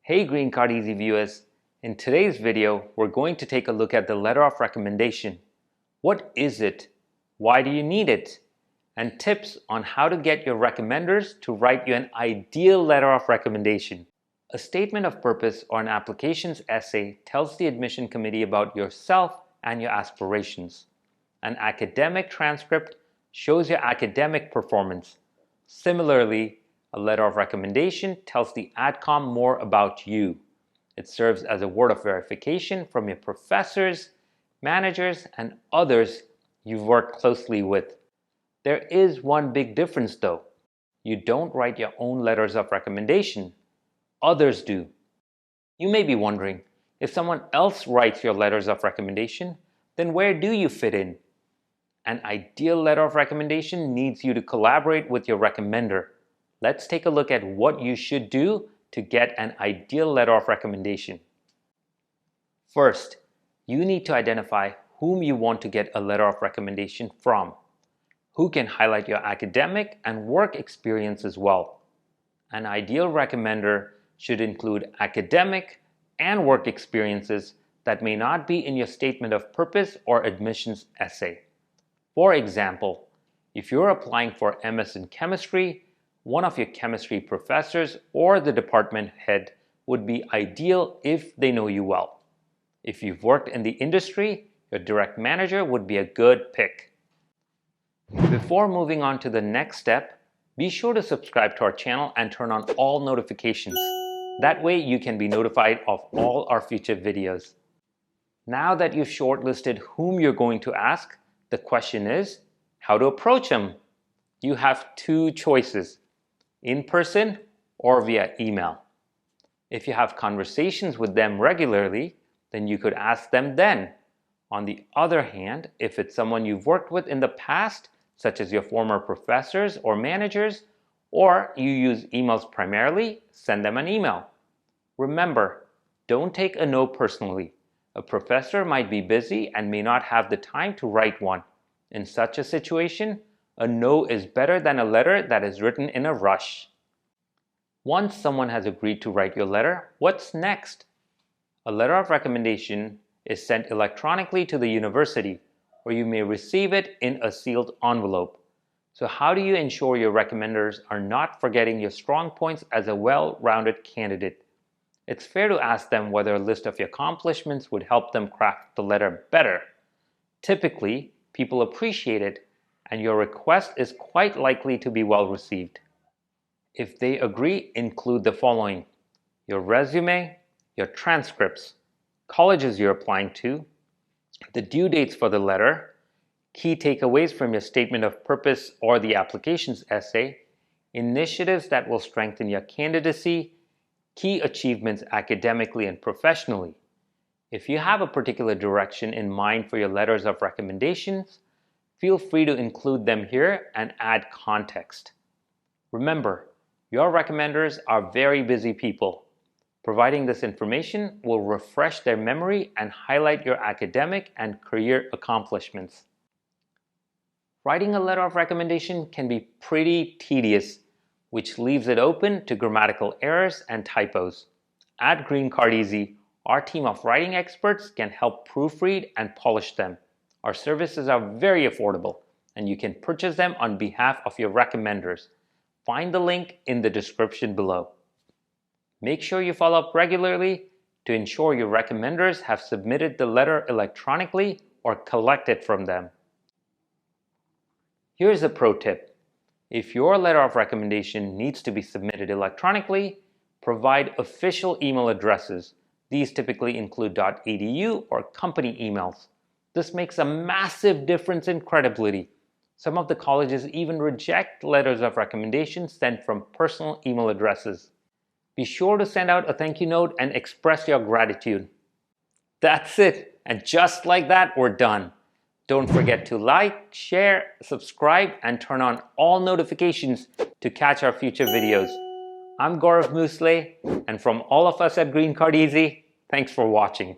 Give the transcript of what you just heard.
Hey Green Card Easy viewers, in today's video we're going to take a look at the letter of recommendation. What is it? Why do you need it? And tips on how to get your recommenders to write you an ideal letter of recommendation. A statement of purpose or an applications essay tells the admission committee about yourself and your aspirations. An academic transcript shows your academic performance. Similarly, a letter of recommendation tells the AdCom more about you. It serves as a word of verification from your professors, managers, and others you've worked closely with. There is one big difference though. You don't write your own letters of recommendation. Others do. You may be wondering, if someone else writes your letters of recommendation, then where do you fit in? An ideal letter of recommendation needs you to collaborate with your recommender. Let's take a look at what you should do to get an ideal letter of recommendation. First, you need to identify whom you want to get a letter of recommendation from, who can highlight your academic and work experience as well. An ideal recommender should include academic and work experiences that may not be in your statement of purpose or admissions essay. For example, if you're applying for MS in chemistry, one of your chemistry professors or the department head would be ideal if they know you well. If you've worked in the industry, your direct manager would be a good pick. Before moving on to the next step, be sure to subscribe to our channel and turn on all notifications. That way you can be notified of all our future videos. Now that you've shortlisted whom you're going to ask, the question is how to approach them. You have two choices: in person or via email. If you have conversations with them regularly, then you could ask them then. On the other hand, if it's someone you've worked with in the past, such as your former professors or managers, or you use emails primarily, send them an email. Remember, don't take a no personally. A professor might be busy and may not have the time to write one. In such a situation, a no is better than a letter that is written in a rush. Once someone has agreed to write your letter, what's next? A letter of recommendation is sent electronically to the university, or you may receive it in a sealed envelope. So how do you ensure your recommenders are not forgetting your strong points as a well-rounded candidate? It's fair to ask them whether a list of your accomplishments would help them craft the letter better. Typically, people appreciate it, and your request is quite likely to be well received. If they agree, include the following: your resume, your transcripts, colleges you're applying to, the due dates for the letter, key takeaways from your statement of purpose or the applications essay, initiatives that will strengthen your candidacy, key achievements academically and professionally. If you have a particular direction in mind for your letters of recommendations, feel free to include them here and add context. Remember, your recommenders are very busy people. Providing this information will refresh their memory and highlight your academic and career accomplishments. Writing a letter of recommendation can be pretty tedious, which leaves it open to grammatical errors and typos. At Green Card Easy, our team of writing experts can help proofread and polish them. Our services are very affordable, and you can purchase them on behalf of your recommenders. Find the link in the description below. Make sure you follow up regularly to ensure your recommenders have submitted the letter electronically or collect it from them. Here's a pro tip. If your letter of recommendation needs to be submitted electronically, provide official email addresses. These typically include .edu or company emails. This makes a massive difference in credibility. Some of the colleges even reject letters of recommendation sent from personal email addresses. Be sure to send out a thank you note and express your gratitude. That's it, and just like that, we're done. Don't forget to like, share, subscribe, and turn on all notifications to catch our future videos. I'm Gaurav Moosle, and from all of us at Green Card Easy, thanks for watching.